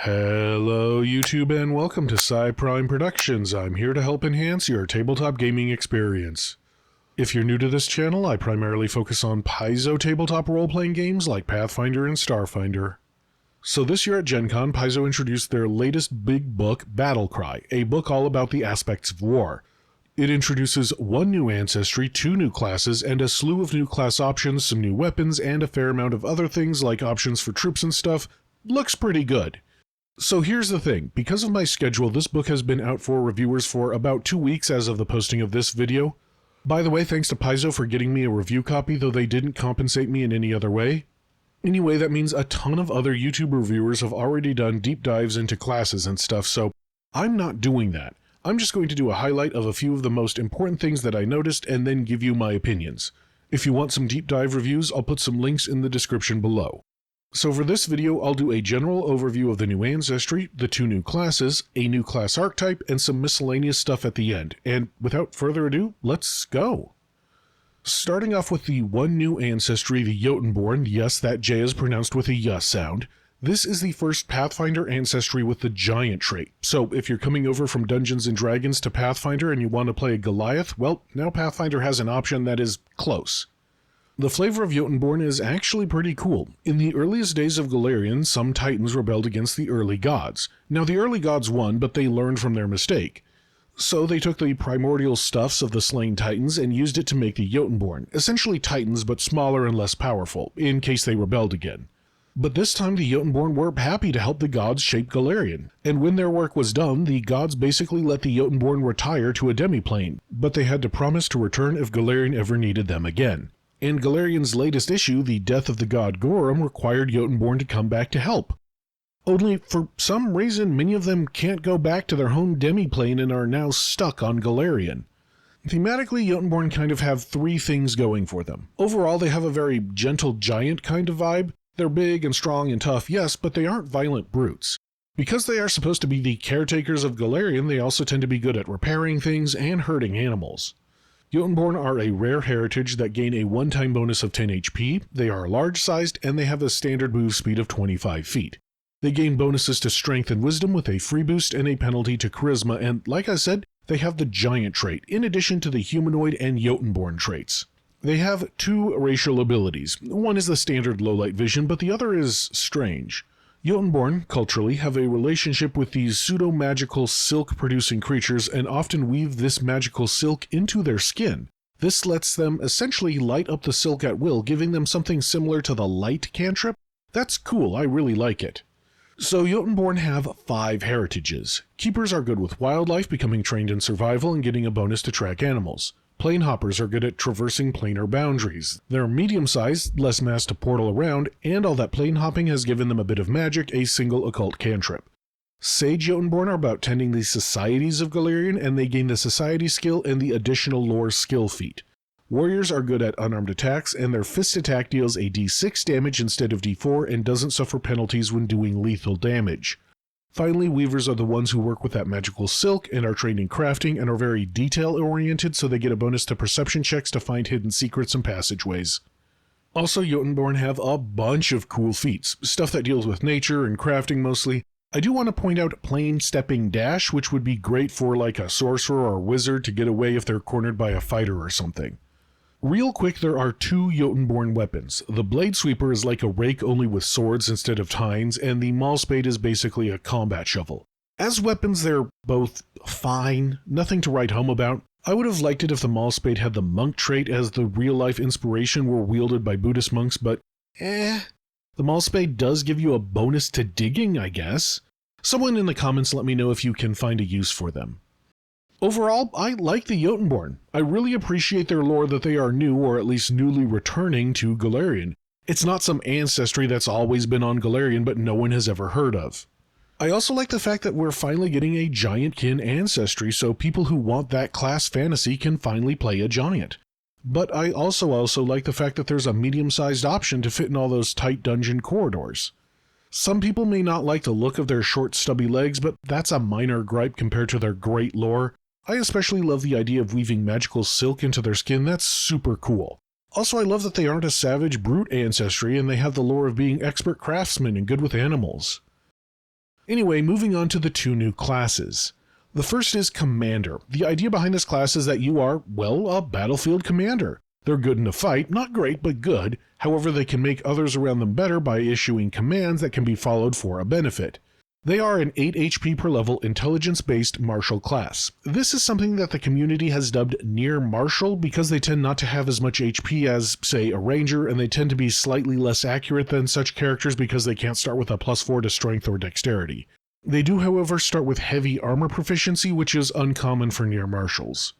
Hello YouTube and welcome to Prime Productions. I'm here to help enhance your tabletop gaming experience. If you're new to this channel, I primarily focus on Paizo tabletop role-playing games like Pathfinder and Starfinder. So this year at Gen Con, Paizo introduced their latest big book, Battlecry, a book all about the aspects of war. It introduces one new ancestry, two new classes, and a slew of new class options, some new weapons, and a fair amount of other things like options for troops and stuff. Looks pretty good. So here's the thing, because of my schedule, this book has been out for reviewers for about 2 weeks as of the posting of this video. By the way, thanks to Paizo for getting me a review copy, though they didn't compensate me in any other way. Anyway, that means a ton of other YouTube reviewers have already done deep dives into classes and stuff, so I'm not doing that. I'm just going to do a highlight of a few of the most important things that I noticed and then give you my opinions. If you want some deep dive reviews, I'll put some links in the description below. So for this video, I'll do a general overview of the new ancestry, the two new classes, a new class archetype, and some miscellaneous stuff at the end. And without further ado, let's go! Starting off with the one new ancestry, the Yotenborn. Yes, that J is pronounced with a Y sound. This is the first Pathfinder ancestry with the giant trait. So if you're coming over from Dungeons & Dragons to Pathfinder and you want to play a Goliath, well, now Pathfinder has an option that is close. The flavor of Yotenborn is actually pretty cool. In the earliest days of Golarion, some titans rebelled against the early gods. Now the early gods won, but they learned from their mistake. So they took the primordial stuffs of the slain titans and used it to make the Yotenborn, essentially titans but smaller and less powerful, in case they rebelled again. But this time the Yotenborn were happy to help the gods shape Golarion, and when their work was done, the gods basically let the Yotenborn retire to a demiplane, but they had to promise to return if Golarion ever needed them again. In Golarion's latest issue, the death of the god Gorum required Yotenborn to come back to help. Only, for some reason, many of them can't go back to their home demiplane and are now stuck on Golarion. Thematically, Yotenborn kind of have three things going for them. Overall, they have a very gentle giant kind of vibe. They're big and strong and tough, yes, but they aren't violent brutes. Because they are supposed to be the caretakers of Golarion, they also tend to be good at repairing things and hurting animals. Yotenborn are a rare heritage that gain a one-time bonus of 10 HP, they are large-sized, and they have a standard move speed of 25 feet. They gain bonuses to Strength and Wisdom with a free boost and a penalty to Charisma, and like I said, they have the Giant trait, in addition to the Humanoid and Yotenborn traits. They have two racial abilities. One is the standard low-light vision, but the other is strange. Yotenborn, culturally, have a relationship with these pseudo-magical silk-producing creatures and often weave this magical silk into their skin. This lets them essentially light up the silk at will, giving them something similar to the light cantrip. That's cool, I really like it. So Yotenborn have 5 heritages. Keepers are good with wildlife, becoming trained in survival and getting a bonus to track animals. Planehoppers are good at traversing planar boundaries. They're medium-sized, less mass to portal around, and all that plane hopping has given them a bit of magic, a single occult cantrip. Sage Yotenborn are about tending the societies of Golarion, and they gain the society skill and the additional lore skill feat. Warriors are good at unarmed attacks, and their fist attack deals a d6 damage instead of d4 and doesn't suffer penalties when doing lethal damage. Finally, weavers are the ones who work with that magical silk and are trained in crafting and are very detail-oriented, so they get a bonus to perception checks to find hidden secrets and passageways. Also, Yotenborn have a bunch of cool feats, stuff that deals with nature and crafting mostly. I do want to point out Plane Stepping Dash, which would be great for like a sorcerer or wizard to get away if they're cornered by a fighter or something. Real quick, there are 2 Yotenborn weapons. The Blade Sweeper is like a rake only with swords instead of tines, and the Maul Spade is basically a combat shovel. As weapons, they're both fine, nothing to write home about. I would have liked it if the Maul Spade had the monk trait as the real-life inspiration were wielded by Buddhist monks, but The Maul Spade does give you a bonus to digging, I guess. Someone in the comments let me know if you can find a use for them. Overall, I like the Yotenborn. I really appreciate their lore that they are new, or at least newly returning to Golarion. It's not some ancestry that's always been on Golarion but no one has ever heard of. I also like the fact that we're finally getting a giant-kin ancestry, so people who want that class fantasy can finally play a giant. But I also like the fact that there's a medium-sized option to fit in all those tight dungeon corridors. Some people may not like the look of their short, stubby legs, but that's a minor gripe compared to their great lore. I especially love the idea of weaving magical silk into their skin. That's super cool. Also, I love that they aren't a savage brute ancestry and they have the lore of being expert craftsmen and good with animals. Anyway, moving on to the two new classes. The first is Commander. The idea behind this class is that you are, well, a battlefield commander. They're good in a fight, not great, but good. However, they can make others around them better by issuing commands that can be followed for a benefit. They are an 8 HP per level intelligence-based martial class. This is something that the community has dubbed near martial because they tend not to have as much HP as, say, a ranger, and they tend to be slightly less accurate than such characters because they can't start with a +4 to strength or dexterity. They do, however, start with heavy armor proficiency, which is uncommon for near martials.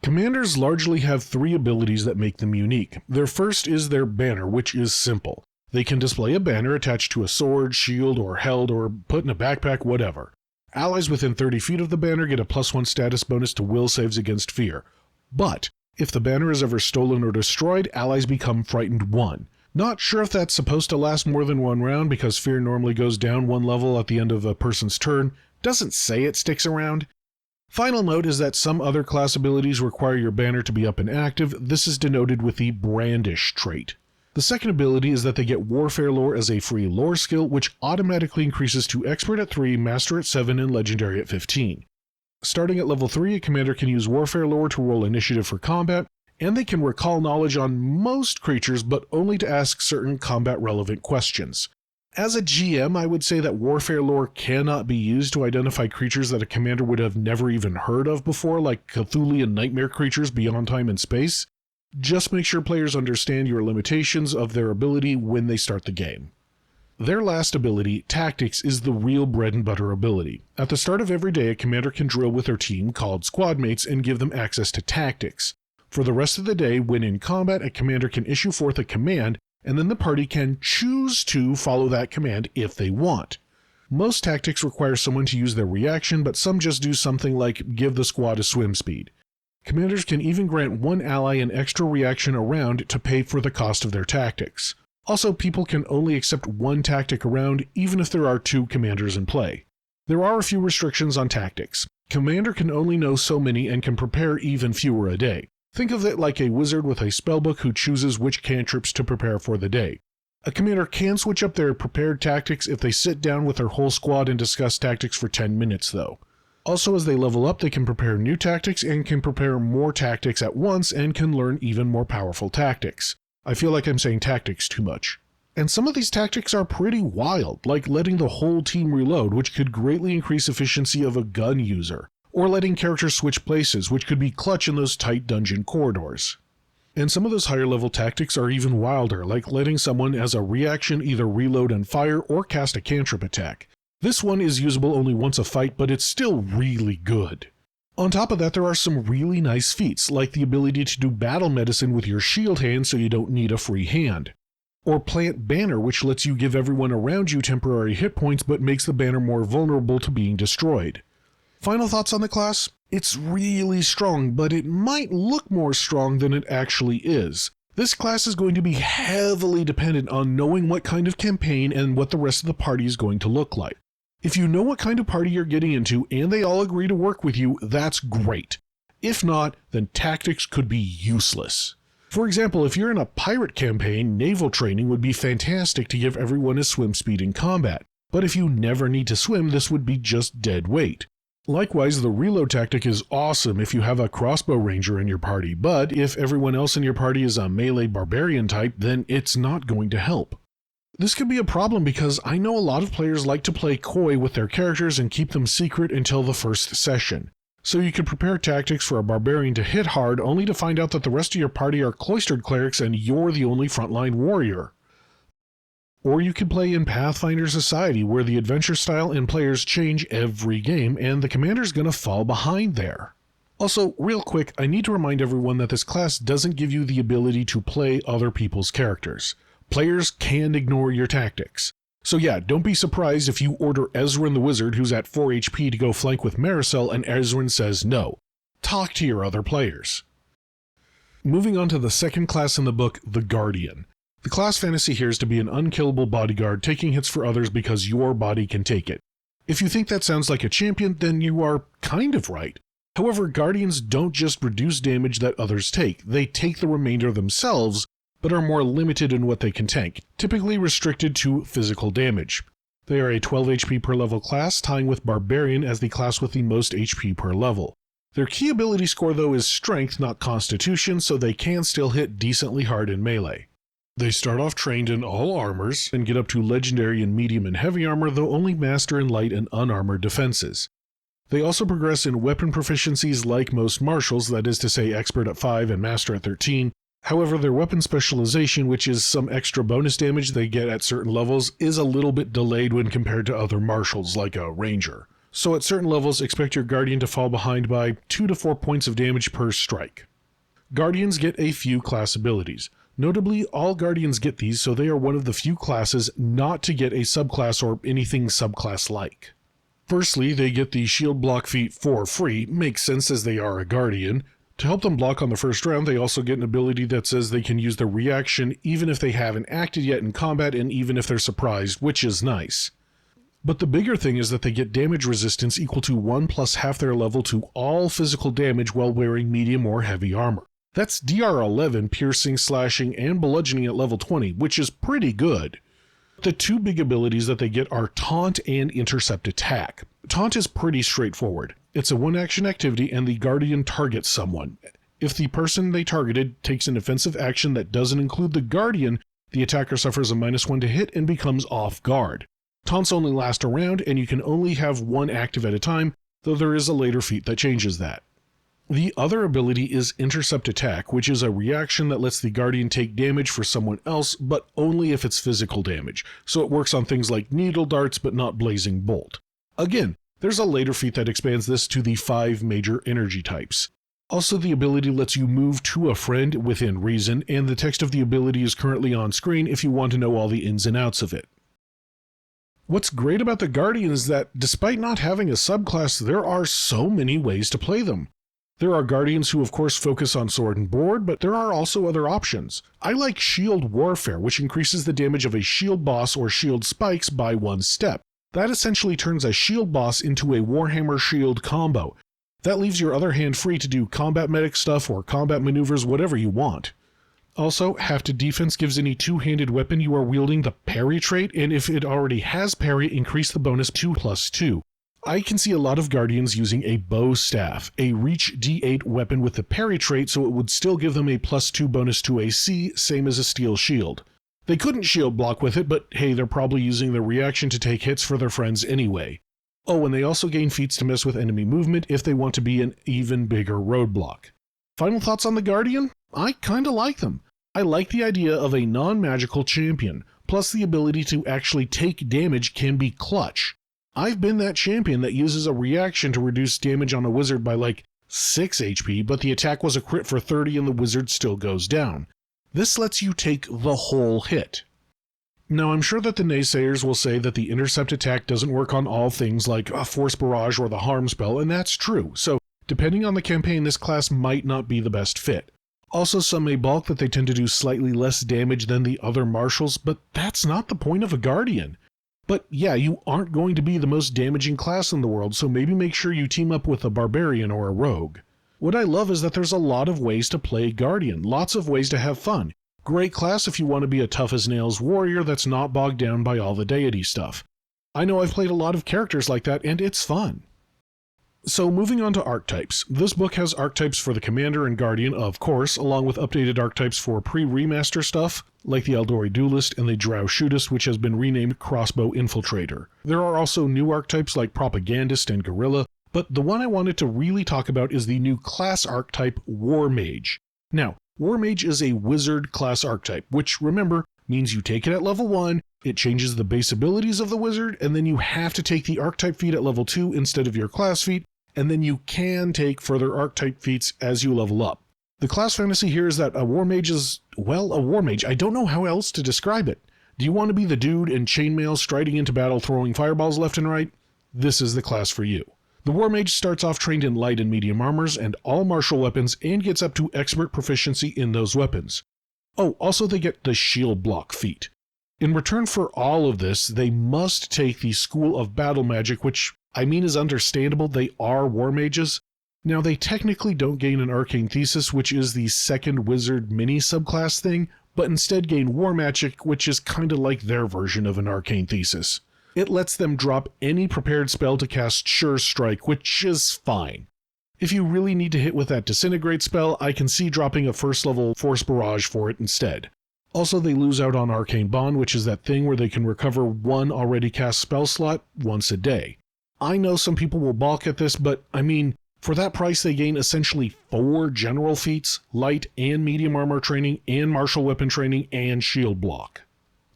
Commanders largely have 3 abilities that make them unique. Their first is their banner, which is simple. They can display a banner attached to a sword, shield, or held, or put in a backpack, whatever. Allies within 30 feet of the banner get a +1 status bonus to will saves against fear. But if the banner is ever stolen or destroyed, allies become frightened 1. Not sure if that's supposed to last more than 1 round because fear normally goes down 1 level at the end of a person's turn. Doesn't say it sticks around. Final note is that some other class abilities require your banner to be up and active. This is denoted with the Brandish trait. The second ability is that they get Warfare Lore as a free lore skill, which automatically increases to Expert at 3, Master at 7, and Legendary at 15. Starting at level 3, a commander can use Warfare Lore to roll initiative for combat, and they can recall knowledge on most creatures, but only to ask certain combat-relevant questions. As a GM, I would say that Warfare Lore cannot be used to identify creatures that a commander would have never even heard of before, like Cthulhian nightmare creatures beyond time and space. Just make sure players understand your limitations of their ability when they start the game. Their last ability, Tactics, is the real bread and butter ability. At the start of every day, a commander can drill with their team, called squad mates, and give them access to Tactics. For the rest of the day, when in combat, a commander can issue forth a command, and then the party can choose to follow that command if they want. Most tactics require someone to use their reaction, but some just do something like give the squad a swim speed. Commanders can even grant one ally an extra reaction a round to pay for the cost of their tactics. Also, people can only accept one tactic a round, even if there are 2 commanders in play. There are a few restrictions on tactics. Commander can only know so many and can prepare even fewer a day. Think of it like a wizard with a spellbook who chooses which cantrips to prepare for the day. A commander can switch up their prepared tactics if they sit down with their whole squad and discuss tactics for 10 minutes, though. Also, as they level up, they can prepare new tactics and can prepare more tactics at once and can learn even more powerful tactics. I feel like I'm saying tactics too much. And some of these tactics are pretty wild, like letting the whole team reload, which could greatly increase efficiency of a gun user, or letting characters switch places, which could be clutch in those tight dungeon corridors. And some of those higher level tactics are even wilder, like letting someone as a reaction either reload and fire or cast a cantrip attack. This one is usable only once a fight, but it's still really good. On top of that, there are some really nice feats, like the ability to do battle medicine with your shield hand so you don't need a free hand. Or Plant Banner, which lets you give everyone around you temporary hit points but makes the banner more vulnerable to being destroyed. Final thoughts on the class? It's really strong, but it might look more strong than it actually is. This class is going to be heavily dependent on knowing what kind of campaign and what the rest of the party is going to look like. If you know what kind of party you're getting into and they all agree to work with you, that's great. If not, then tactics could be useless. For example, if you're in a pirate campaign, naval training would be fantastic to give everyone a swim speed in combat. But if you never need to swim, this would be just dead weight. Likewise, the reload tactic is awesome if you have a crossbow ranger in your party, but if everyone else in your party is a melee barbarian type, then it's not going to help. This could be a problem because I know a lot of players like to play coy with their characters and keep them secret until the first session. So you could prepare tactics for a barbarian to hit hard only to find out that the rest of your party are cloistered clerics and you're the only frontline warrior. Or you could play in Pathfinder Society where the adventure style and players change every game and the commander's gonna fall behind there. Also, real quick, I need to remind everyone that this class doesn't give you the ability to play other people's characters. Players can ignore your tactics. So yeah, don't be surprised if you order Ezran the Wizard, who's at 4 HP, to go flank with Marisol and Ezran says no. Talk to your other players. Moving on to the second class in the book, the Guardian. The class fantasy here is to be an unkillable bodyguard taking hits for others because your body can take it. If you think that sounds like a champion, then you are kind of right. However, Guardians don't just reduce damage that others take, they take the remainder themselves, but are more limited in what they can tank, typically restricted to physical damage. They are a 12 HP per level class, tying with Barbarian as the class with the most HP per level. Their key ability score though is Strength, not Constitution, so they can still hit decently hard in melee. They start off trained in all armors, and get up to Legendary in medium and heavy armor, though only Master in light and unarmored defenses. They also progress in weapon proficiencies like most martials, that is to say Expert at 5 and Master at 13. However, their weapon specialization, which is some extra bonus damage they get at certain levels, is a little bit delayed when compared to other martials like a Ranger. So at certain levels, expect your Guardian to fall behind by 2 to 4 points of damage per strike. Guardians get a few class abilities. Notably, all Guardians get these, so they are one of the few classes not to get a subclass or anything subclass-like. Firstly, they get the shield block feat for free, makes sense as they are a Guardian. To help them block on the first round, they also get an ability that says they can use their reaction even if they haven't acted yet in combat and even if they're surprised, which is nice. But the bigger thing is that they get damage resistance equal to 1 plus half their level to all physical damage while wearing medium or heavy armor. That's DR 11, piercing, slashing, and bludgeoning at level 20, which is pretty good. The two big abilities that they get are Taunt and Intercept Attack. Taunt is pretty straightforward. It's a one-action activity and the Guardian targets someone. If the person they targeted takes an offensive action that doesn't include the Guardian, the attacker suffers a -1 to hit and becomes off guard. Taunts only last a round, and you can only have one active at a time, though there is a later feat that changes that. The other ability is Intercept Attack, which is a reaction that lets the Guardian take damage for someone else, but only if it's physical damage, so it works on things like Needle Darts but not Blazing Bolt. Again, there's a later feat that expands this to the 5 major energy types. Also, the ability lets you move to a friend within reason, and the text of the ability is currently on screen if you want to know all the ins and outs of it. What's great about the Guardian is that, despite not having a subclass, there are so many ways to play them. There are Guardians who of course focus on sword and board, but there are also other options. I like Shield Warfare, which increases the damage of a shield boss or shield spikes by 1 step. That essentially turns a shield boss into a Warhammer shield combo. That leaves your other hand free to do combat medic stuff or combat maneuvers, whatever you want. Also, Hafted Defense gives any two-handed weapon you are wielding the parry trait, and if it already has parry, increase the bonus to +2. I can see a lot of Guardians using a bow staff, a reach D8 weapon with the parry trait, so it would still give them a +2 bonus to AC, same as a steel shield. They couldn't shield block with it, but hey, they're probably using their reaction to take hits for their friends anyway. Oh, and they also gain feats to mess with enemy movement if they want to be an even bigger roadblock. Final thoughts on the Guardian? I kinda like them. I like the idea of a non-magical champion, plus the ability to actually take damage can be clutch. I've been that champion that uses a reaction to reduce damage on a wizard by like 6 HP, but the attack was a crit for 30 and the wizard still goes down. This lets you take the whole hit. Now, I'm sure that the naysayers will say that the Intercept Attack doesn't work on all things like a Force Barrage or the Harm Spell, and that's true, so depending on the campaign, this class might not be the best fit. Also, some may balk that they tend to do slightly less damage than the other martials, but that's not the point of a Guardian. But yeah, you aren't going to be the most damaging class in the world, so maybe make sure you team up with a Barbarian or a Rogue. What I love is that there's a lot of ways to play Guardian, lots of ways to have fun. Great class if you want to be a tough-as-nails warrior that's not bogged down by all the deity stuff. I know I've played a lot of characters like that, and it's fun. So moving on to archetypes. This book has archetypes for the Commander and Guardian, of course, along with updated archetypes for pre-remaster stuff, like the Eldori Duelist and the Drow Shootist, which has been renamed Crossbow Infiltrator. There are also new archetypes like Propagandist and Guerrilla, but the one I wanted to really talk about is the new class archetype War Mage. Now, War Mage is a wizard class archetype, which, remember, means you take it at level 1, it changes the base abilities of the wizard, and then you have to take the archetype feat at level 2 instead of your class feat, and then you can take further archetype feats as you level up. The class fantasy here is that a War Mage is, well, a War Mage. I don't know how else to describe it. Do you want to be the dude in chainmail striding into battle throwing fireballs left and right? This is the class for you. The War Mage starts off trained in light and medium armors and all martial weapons and gets up to expert proficiency in those weapons. Oh, also they get the shield block feat. In return for all of this, they must take the School of Battle Magic, which I mean is understandable, they are War Mages. Now they technically don't gain an Arcane Thesis, which is the second wizard mini subclass thing, but instead gain War Magic, which is kinda like their version of an Arcane Thesis. It lets them drop any prepared spell to cast Sure Strike, which is fine. If you really need to hit with that Disintegrate spell, I can see dropping a first level Force Barrage for it instead. Also, they lose out on Arcane Bond, which is that thing where they can recover one already cast spell slot once a day. I know some people will balk at this, but I mean, for that price they gain essentially 4 general feats, light and medium armor training, and martial weapon training, and shield block.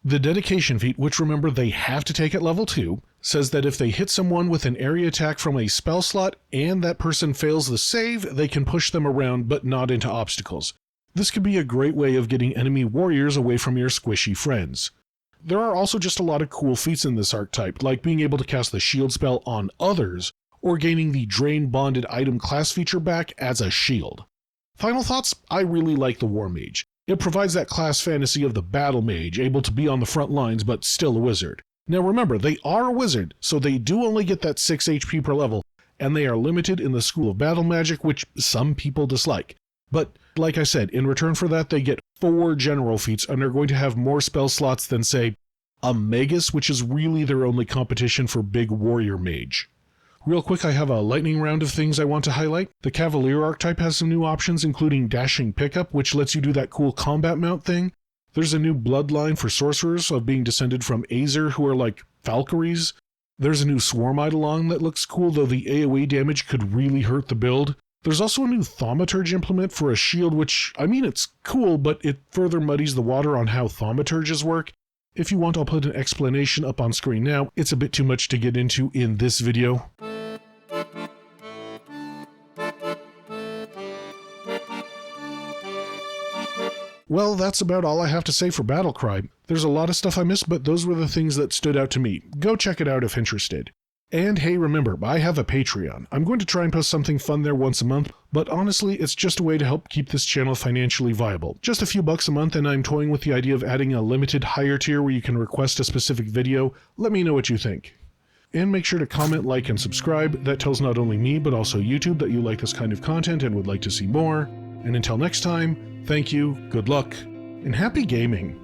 The dedication feat, which remember they have to take at level 2, says that if they hit someone with an area attack from a spell slot and that person fails the save, they can push them around but not into obstacles. This could be a great way of getting enemy warriors away from your squishy friends. There are also just a lot of cool feats in this archetype, like being able to cast the shield spell on others, or gaining the Drain Bonded Item class feature back as a shield. Final thoughts? I really like the War Mage. It provides that class fantasy of the battle mage, able to be on the front lines but still a wizard. Now remember, they are a wizard, so they do only get that 6 HP per level, and they are limited in the School of Battle Magic, which some people dislike. But, like I said, in return for that they get 4 general feats and are going to have more spell slots than, say, a Magus, which is really their only competition for Big Warrior Mage. Real quick, I have a lightning round of things I want to highlight. The Cavalier archetype has some new options, including Dashing Pickup, which lets you do that cool combat mount thing. There's a new bloodline for sorcerers of being descended from Azer, who are like Valkyries. There's a new Swarm Eidolon that looks cool, though the AoE damage could really hurt the build. There's also a new Thaumaturge implement for a shield, which, I mean, it's cool, but it further muddies the water on how Thaumaturges work. If you want, I'll put an explanation up on screen now. It's a bit too much to get into in this video. Well, that's about all I have to say for Battlecry. There's a lot of stuff I missed, but those were the things that stood out to me. Go check it out if interested. And hey, remember, I have a Patreon. I'm going to try and post something fun there once a month, but honestly, it's just a way to help keep this channel financially viable. Just a few bucks a month, and I'm toying with the idea of adding a limited higher tier where you can request a specific video. Let me know what you think. And make sure to comment, like, and subscribe. That tells not only me, but also YouTube that you like this kind of content and would like to see more. And until next time, thank you, good luck, and happy gaming!